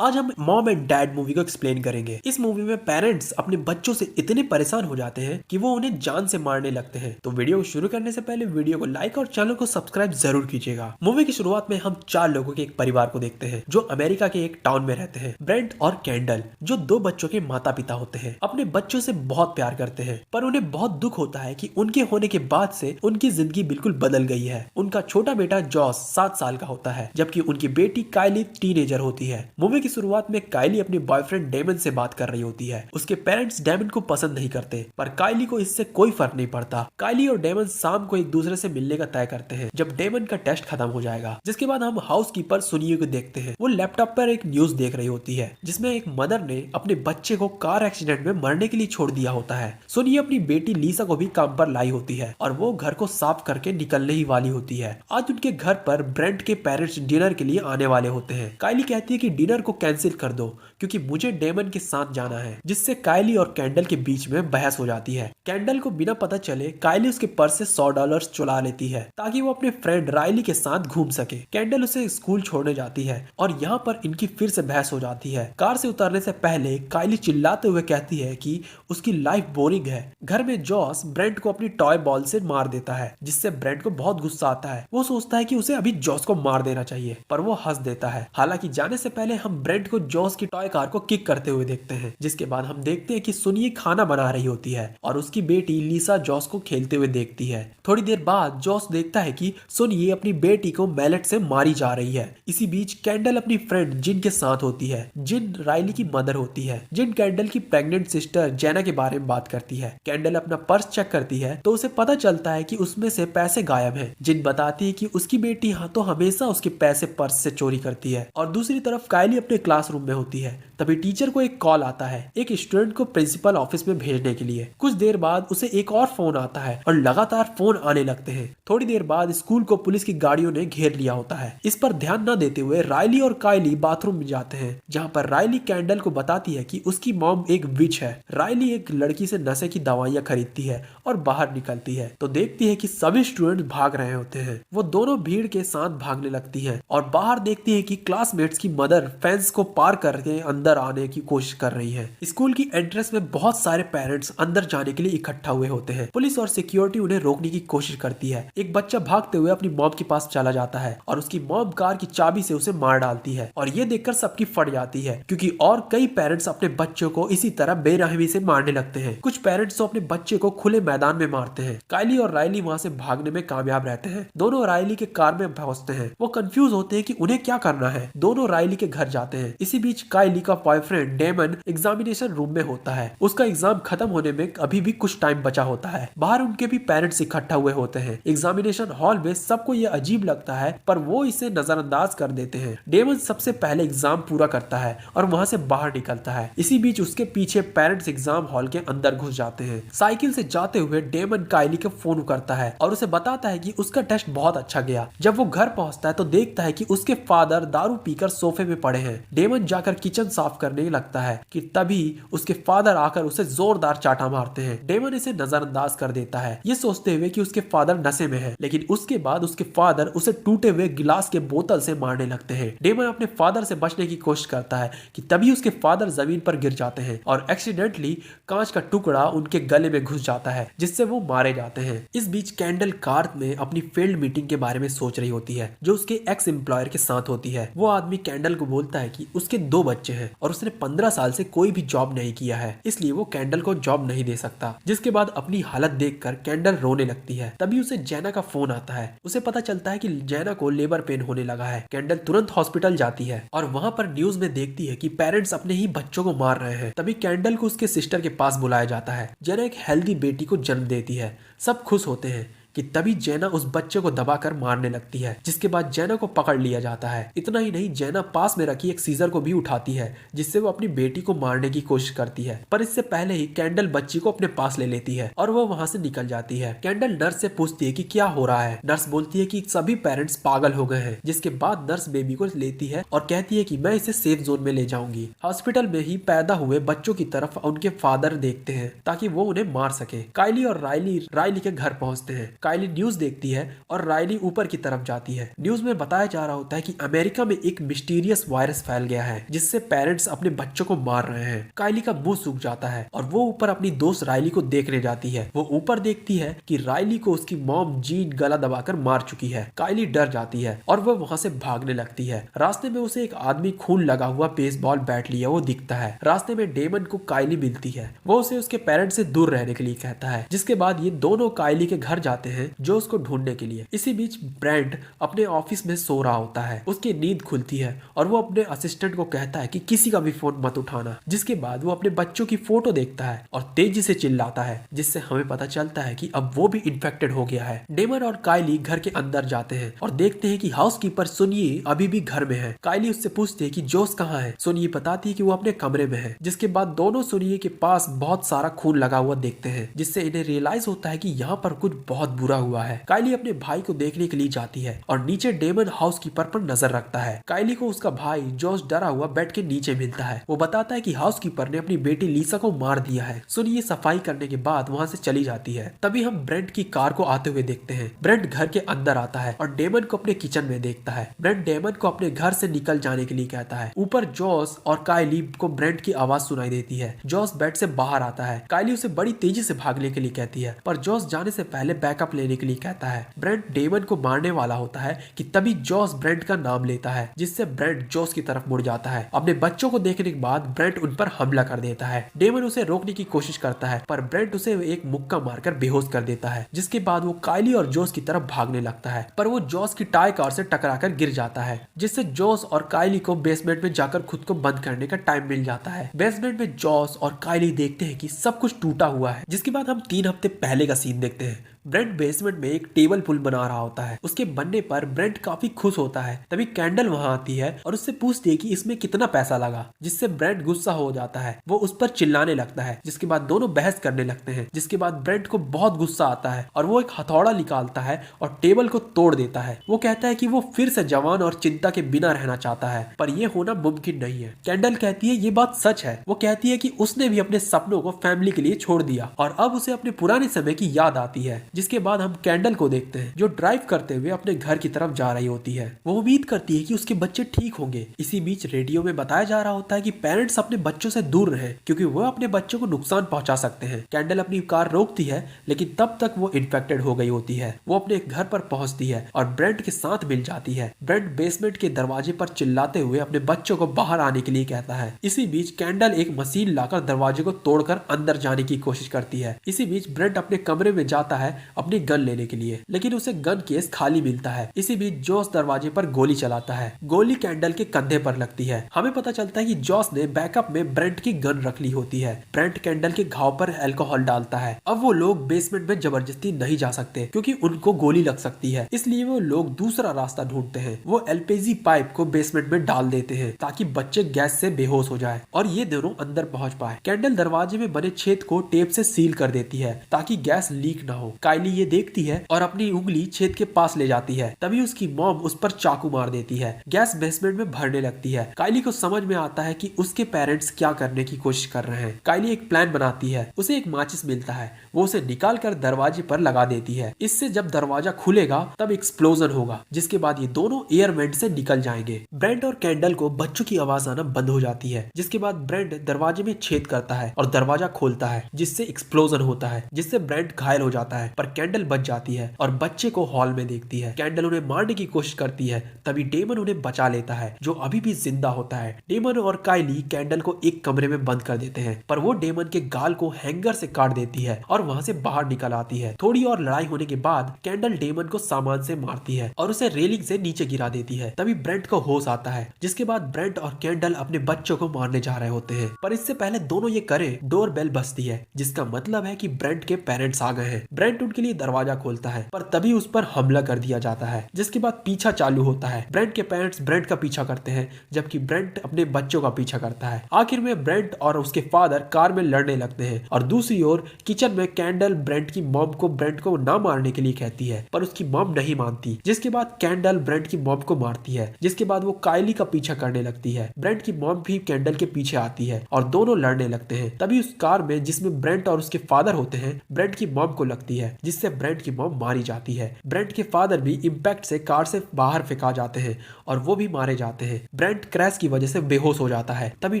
आज हम mom and dad movie को एक्सप्लेन करेंगे। इस मूवी में पेरेंट्स अपने बच्चों से इतने परेशान हो जाते हैं कि वो उन्हें जान से मारने लगते हैं। तो वीडियो को शुरू करने से पहले वीडियो को लाइक और चैनल को सब्सक्राइब जरूर कीजिएगा। मूवी की शुरुआत में हम 4 लोगों के एक परिवार को देखते हैं जो अमेरिका के एक टाउन में रहते हैं। ब्रेंट और कैंडल जो 2 बच्चों के माता पिता होते हैं, अपने बच्चों से बहुत प्यार करते हैं, पर उन्हें बहुत दुख होता है कि उनके होने के बाद से उनकी जिंदगी बिल्कुल बदल गई है। उनका छोटा बेटा जॉस 7 साल का होता है, जबकि उनकी बेटी काइली टीनेजर होती है। मूवी की शुरुआत में काइली अपने बॉयफ्रेंड डेमन से बात कर रही होती है। उसके पेरेंट्स डेमन को पसंद नहीं करते, पर काइली को इससे कोई फर्क नहीं पड़ता। काइली और डेमन शाम को एक दूसरे से मिलने का तय करते हैं जब डेमन का टेस्ट खत्म हो जाएगा। जिसके बाद हम हाउसकीपर सुनिए को देखते हैं। वो लैपटॉप पर एक न्यूज देख रही होती है जिसमें एक मदर ने अपने बच्चे को कार एक्सीडेंट में मरने के लिए छोड़ दिया होता है। सुनिए अपनी बेटी लीसा को भी काम पर लाई होती है और वो घर को साफ करके निकलने ही वाली होती है। आज उनके घर पर ब्रेंट के पेरेंट्स डिनर के लिए आने वाले होते हैं। काइली कहती है कि डिनर को कैंसिल कर दो क्योंकि मुझे डेमन के साथ जाना है, जिससे काइली और कैंडल के बीच में बहस हो जाती है। कैंडल को बिना पता चले काइली उसके पर्स से $100 चुरा लेती है ताकि वो अपने फ्रेंड राइली के साथ घूम सके। कैंडल उसे स्कूल छोड़ने जाती है और यहाँ पर इनकी फिर से बहस हो जाती है। कार से उतरने से पहले काइली चिल्लाते हुए कहती है कि उसकी लाइफ बोरिंग है। घर में जॉस ब्रेंट को अपनी टॉय बॉल से मार देता है, जिससे ब्रेंट को बहुत गुस्सा आता है। वो सोचता है कि उसे अभी जॉस को मार देना चाहिए, पर वो हंस देता है। हालांकि जाने से पहले हम ब्रेंट को जॉस की टॉय कार को किक करते हुए देखते हैं। जिसके बाद हम देखते हैं कि सुनिए खाना बना रही होती है और उसकी बेटी लीसा जॉस को खेलते हुए देखती है। थोड़ी देर बाद जॉस देखता है कि सुनिए अपनी बेटी को मैलेट से मारी जा रही है। इसी बीच कैंडल अपनी फ्रेंड जिन के साथ होती है। जिन राइली की मदर होती है। जिन कैंडल की प्रेग्नेंट सिस्टर जेना के बारे में बात करती है। कैंडल अपना पर्स चेक करती है तो उसे पता चलता है कि उसमें से पैसे गायब हैं। जिन बताती है कि उसकी बेटी तो हमेशा उसके पैसे पर्स से चोरी करती है। और दूसरी तरफ काइली अपने क्लासरूम में होती है। तभी टीचर को एक कॉल आता है एक स्टूडेंट को प्रिंसिपल ऑफिस में भेजने के लिए। कुछ देर बाद उसे एक और फोन आता है और लगातार फोन आने लगते हैं। थोड़ी देर बाद स्कूल को पुलिस की गाड़ियों ने घेर लिया होता है। इस पर ध्यान न देते हुए राइली और काइली बाथरूम में जाते हैं, जहां पर राइली कैंडल को बताती है कि उसकी मॉम एक विच है। राइली एक लड़की से नशे की दवाइयां खरीदती है और बाहर निकलती है तो देखती है कि सभी स्टूडेंट भाग रहे होते हैं। वो दोनों भीड़ के साथ भागने लगती है और बाहर देखती है कि क्लासमेट्स की मदर फेंस को पार करके अंदर आने की कोशिश कर रही है। स्कूल की एंट्रेंस में बहुत सारे पेरेंट्स अंदर जाने के लिए इकट्ठा हुए होते हैं। पुलिस और सिक्योरिटी उन्हें रोकने की कोशिश करती है। एक बच्चा भागते हुए अपनी मॉम के पास चला जाता है और उसकी मॉम कार की चाबी से उसे मार डालती है और ये देखकर सबकी फट जाती है क्योंकि और कई पेरेंट्स अपने बच्चों को इसी तरह बेरहमी से मारने लगते हैं। कुछ पेरेंट्स तो अपने बच्चे को खुले मैदान में मारते हैं। काइली और राइली वहां से भागने में कामयाब रहते हैं। दोनों राइली के कार में पहुंचते हैं। वो कंफ्यूज होते हैं कि उन्हें क्या करना है। दोनों राइली के घर जाते हैं। इसी बीच काइली का बॉयफ्रेंड डेमन एग्जामिनेशन रूम में होता है। उसका एग्जाम खत्म होने में अभी भी कुछ टाइम बचा होता है। बाहर उनके भी पेरेंट्स इकट्ठा हुए होते हैं। एग्जामिनेशन हॉल में सबको ये अजीब लगता है पर वो इसे नजरअंदाज कर देते हैं। डेमन सबसे पहले एग्जाम पूरा करता है और वहां से बाहर निकलता है। इसी बीच उसके पीछे पेरेंट्स एग्जाम हॉल के अंदर घुस जाते हैं। साइकिल से जाते हुए डेमन काइली का फोन करता है और उसे बताता है कि उसका टेस्ट बहुत अच्छा गया। जब वो घर पहुंचता है तो देखता है कि उसके फादर दारू पीकर सोफे में पड़े हैं। डेमन जाकर किचन साफ करने लगता है कि तभी उसके फादर आकर उसे जोरदार चाटा मारते हैं। डेमन इसे नजरअंदाज कर देता है, ये सोचते हुए कि उसके फादर नशे में है। लेकिन उसके बाद उसके फादर उसे टूटे हुए गिलास के बोतल से मारने लगते हैं। डेमन अपने फादर से बचने की कोशिश करता है कि तभी उसके फादर जमीन पर गिर जाते हैं और एक्सीडेंटली कांच का टुकड़ा उनके गले में घुस जाता है, जिससे वो मारे जाते हैं। इस बीच कैंडल कार में अपनी फील्ड मीटिंग के बारे में सोच रही होती है जो उसके एक्स एम्प्लॉयर के साथ होती है। वो आदमी कैंडल को बोलता है कि उसके 2 बच्चे हैं और उसने 15 साल से कोई भी जॉब नहीं किया है, इसलिए वो कैंडल को जॉब नहीं दे सकता। जिसके बाद अपनी हालत देखकर कैंडल रोने लगती है। तभी उसे जेना का फोन आता है। उसे पता चलता है कि जेना को लेबर पेन होने लगा है। कैंडल तुरंत हॉस्पिटल जाती है और वहां पर न्यूज में देखती है कि पेरेंट्स अपने ही बच्चों को मार रहे हैं। तभी कैंडल को उसके सिस्टर के पास बुलाया जाता है। जेना एक हेल्दी बेटी को जन्म देती है। सब खुश होते हैं कि तभी जेना उस बच्चे को दबाकर मारने लगती है। जिसके बाद जेना को पकड़ लिया जाता है। इतना ही नहीं, जेना पास में रखी एक सीजर को भी उठाती है जिससे वो अपनी बेटी को मारने की कोशिश करती है, पर इससे पहले ही कैंडल बच्ची को अपने पास ले लेती है और वो वहां से निकल जाती है। कैंडल नर्स से पूछती है कि क्या हो रहा है। नर्स बोलती है कि सभी पेरेंट्स पागल हो गए हैं। जिसके बाद नर्स बेबी को लेती है और कहती है कि मैं इसे सेफ जोन में ले जाऊंगी। हॉस्पिटल में ही पैदा हुए बच्चों की तरफ उनके फादर देखते हैं ताकि वो उन्हें मार सके। काइली और राइली के घर पहुंचते हैं। काइली न्यूज देखती है और राइली ऊपर की तरफ जाती है। न्यूज में बताया जा रहा होता है कि अमेरिका में एक मिस्टीरियस वायरस फैल गया है जिससे पेरेंट्स अपने बच्चों को मार रहे हैं। काइली का मुंह सूख जाता है और वो ऊपर अपनी दोस्त राइली को देखने जाती है। वो ऊपर देखती है कि राइली को उसकी मॉम जीन गला दबाकर मार चुकी है। काइली डर जाती है और वो वहां से भागने लगती है। रास्ते में उसे एक आदमी खून लगा हुआ बेसबॉल बैट लिए वो दिखता है। रास्ते में डेमन को काइली मिलती है। वो उसे उसके पेरेंट्स से दूर रहने के लिए कहता है, जिसके बाद ये दोनों काइली के घर जाते हैं जो उसको ढूंढने के लिए। इसी बीच ब्रेंट अपने ऑफिस में सो रहा होता है। उसकी नींद खुलती है और वो अपने असिस्टेंट को कहता है कि किसी का भी फोन मत उठाना। जिसके बाद वो अपने बच्चों की फोटो देखता है और तेजी से चिल्लाता है, जिससे हमें पता चलता है कि अब वो भी इन्फेक्टेड हो गया है। डेमन और काइली घर के अंदर जाते हैं और देखते हैं कि हाउसकीपर सुनिए अभी भी घर में है। काइली उससे पूछती है कि जोस कहाँ है। सुनिए बताती है कि वो अपने कमरे में है। जिसके बाद दोनों सुनिए के पास बहुत सारा खून लगा हुआ देखते हैं, जिससे इन्हें रियलाइज होता है कि यहाँ पर कुछ बहुत बुरा हुआ है। काइली अपने भाई को देखने के लिए जाती है और नीचे डेमन हाउसकीपर पर नजर रखता है। काइली को उसका भाई जोस डरा हुआ बेड के नीचे मिलता है। वो बताता है कि हाउसकीपर ने अपनी बेटी लीसा को मार दिया है। सुनिए सफाई करने के बाद वहाँ से चली जाती है। तभी हम ब्रेंट की कार को आते हुए देखते हैं। ब्रेंट घर के अंदर आता है और डेमन को अपने किचन में देखता है। ब्रेंट डेमन को अपने घर से निकल जाने के लिए कहता है। ऊपर जॉस और काइली को ब्रेंट की आवाज सुनाई देती है। जॉस बेड से बाहर आता है। काइली उसे बड़ी तेजी से भागने के लिए कहती है, पर जॉस जाने से पहले बैकअप लेने के लिए कहता है। ब्रेंट डेमन को मारने वाला होता है कि तभी जॉस ब्रेंट का नाम लेता है, जिससे ब्रेंट जॉस की तरफ मुड़ जाता है। अपने बच्चों को देखने के बाद ब्रेंट उन पर हमला कर देता है। डेमन उसे रोकने की कोशिश करता है, पर ब्रेंट उसे एक मुक्का मारकर बेहोश कर देता है। जिसके बाद वो काइली और जॉस की तरफ भागने लगता है, पर वो जॉस की टाई कार से टकराकर गिर जाता है, जिससे जॉस और काइली को बेसमेंट में जाकर खुद को बंद करने का टाइम मिल जाता है। बेसमेंट में जॉस और काइली देखते हैं कि सब कुछ टूटा हुआ है। जिसके बाद हम 3 हफ्ते पहले का सीन देखते हैं। ब्रेंट बेसमेंट में एक टेबल पुल बना रहा होता है। उसके बनने पर ब्रेंट काफी खुश होता है। तभी कैंडल वहां आती है और उससे पूछती है कि इसमें कितना पैसा लगा, जिससे ब्रेंट गुस्सा हो जाता है। वो उस पर चिल्लाने लगता है, जिसके बाद दोनों बहस करने लगते हैं। जिसके बाद ब्रेंट को बहुत गुस्सा आता है और वो एक हथौड़ा निकालता है और टेबल को तोड़ देता है। वो कहता है कि वो फिर से जवान और चिंता के बिना रहना चाहता है, पर यह होना मुमकिन नहीं है। कैंडल कहती है ये बात सच है। वो कहती है कि उसने भी अपने सपनों को फैमिली के लिए छोड़ दिया और अब उसे अपने पुराने समय की याद आती है। जिसके बाद हम कैंडल को देखते हैं जो ड्राइव करते हुए अपने घर की तरफ जा रही होती है। वो उम्मीद करती है कि उसके बच्चे ठीक होंगे। इसी बीच रेडियो में बताया जा रहा होता है कि पेरेंट्स अपने बच्चों से दूर रहें, क्योंकि वो अपने बच्चों को नुकसान पहुंचा सकते हैं। कैंडल अपनी कार रोकती है, लेकिन तब तक वो इन्फेक्टेड हो गई होती है। वो अपने घर पर पहुंचती है और ब्रेंट के साथ मिल जाती है। ब्रेंट बेसमेंट के दरवाजे पर चिल्लाते हुए अपने बच्चों को बाहर आने के लिए कहता है। इसी बीच कैंडल एक मशीन लाकर दरवाजे को तोड़कर अंदर जाने की कोशिश करती है। इसी बीच ब्रेंट अपने कमरे में जाता है अपनी गन लेने के लिए, लेकिन उसे गन केस खाली मिलता है। इसी बीच जॉस दरवाजे पर गोली चलाता है। गोली कैंडल के कंधे पर लगती है। हमें पता चलता है कि जॉस ने बैकअप में ब्रेंट की गन रख ली होती है। ब्रेंट कैंडल के घाव पर अल्कोहल डालता है। अब वो लोग बेसमेंट में जबरदस्ती नहीं जा सकते, क्योंकि उनको गोली लग सकती है। इसलिए वो लोग दूसरा रास्ता ढूंढते हैं। वो एलपीजी पाइप को बेसमेंट में डाल देते हैं ताकि बच्चे गैस से बेहोश हो जाए और ये दोनों अंदर पहुंच पाए। कैंडल दरवाजे में बने छेद को टेप से सील कर देती है ताकि गैस लीक ना हो। काइली ये देखती है और अपनी उंगली छेद के पास ले जाती है। तभी उसकी मॉम उस पर चाकू मार देती है। गैस बेसमेंट में भरने लगती है। काइली को समझ में आता है कि उसके पेरेंट्स क्या करने की कोशिश कर रहे हैं। काइली एक प्लान बनाती है। उसे एक माचिस मिलता है। वो उसे निकाल कर दरवाजे पर लगा देती है। इससे जब दरवाजा खुलेगा तब एक्सप्लोजन होगा, जिसके बाद ये दोनों एयर वेंट से निकल जाएंगे। ब्रेंट और कैंडल को बच्चों की आवाज आना बंद हो जाती है। जिसके बाद ब्रेंट दरवाजे में छेद करता है और दरवाजा खोलता है, जिससे एक्सप्लोजन होता है, जिससे ब्रेंट घायल हो जाता है, पर कैंडल बच जाती है और बच्चे को हॉल में देखती है। कैंडल उन्हें मारने की कोशिश करती है। तभी डेमन उन्हें बचा लेता है, जो अभी भी जिंदा होता है। डेमन और काइली कैंडल को एक कमरे में बंद कर देते हैं, पर वो डेमन के गाल को हैंगर से काट देती है और वहां से बाहर निकल आती है। थोड़ी और लड़ाई होने के बाद कैंडल डेमन को सामान से मारती है और उसे रेलिंग से नीचे गिरा देती है। तभी ब्रेंट को होश आता है, जिसके बाद ब्रेंट और कैंडल अपने बच्चों को मारने जा रहे होते हैं। पर इससे पहले दोनों ये करे, डोर बेल बजती है, जिसका मतलब है कि ब्रेंट के पेरेंट्स आ गए हैं। ब्रेंट उनके लिए दरवाजा खोलता है, पर तभी उस पर हमला कर दिया जाता है, जिसके बाद पीछा चालू होता है। ब्रेंट के पेरेंट्स ब्रेंट का पीछा करते हैं, जबकि ब्रेंट अपने बच्चों का पीछा करता है। आखिर में ब्रेंट और उसके फादर कार में लड़ने लगते हैं और दूसरी ओर किचन में कैंडल ब्रेंट की मॉम को ब्रेंट को ना मारने के लिए कहती है, पर उसकी मॉम नहीं मानती। जिसके बाद कैंडल ब्रेंट की मॉम को मारती है, जिसके बाद वो काइली का पीछा करने लगती है। ब्रेंट की मॉम भी कैंडल के पीछे आती है और दोनों लड़ने लगते हैं। तभी उस कार में जिसमें ब्रेंट और उसके फादर होते हैं, ब्रेंट की मॉम को लगती है जिससे ब्रेंट की मॉम मारी जाती है। ब्रेंट के फादर भी इम्पैक्ट से कार से बाहर फेंका जाते हैं और वो भी मारे जाते हैं। ब्रेंट क्रैश की वजह से बेहोश हो जाता है। तभी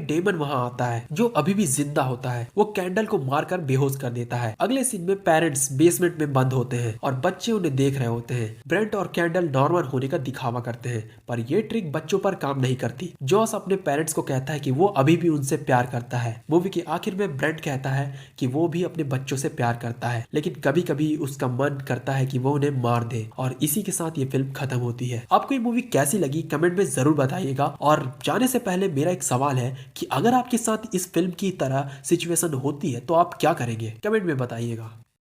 डेमन वहां आता है जो अभी भी जिंदा होता है। वो कैंडल को मारकर बेहोश कर देता है। अगले सीन में पेरेंट्स बेसमेंट में बंद होते हैं और बच्चे उन्हें देख रहे होते हैं। ब्रेंट और कैंडल नॉर्मल होने का दिखावा करते हैं, पर ये ट्रिक बच्चों पर काम नहीं करती। जॉस अपने पेरेंट्स को कहता है कि वो अभी भी उनसे प्यार करता है। मूवी के आखिर में ब्रेंट कहता है कि वो भी अपने बच्चों से प्यार करता है, लेकिन कभी कभी उसका मन करता है कि वो उन्हें मार दे। और इसी के साथ ये फिल्म खत्म होती है। आपको ये मूवी कैसी लगी कमेंट में जरूर बताइएगा। और जाने से पहले मेरा एक सवाल है कि अगर आपके साथ इस फिल्म की तरह सिचुएशन होती है तो आप क्या करेंगे, कमेंट में बताइएगा।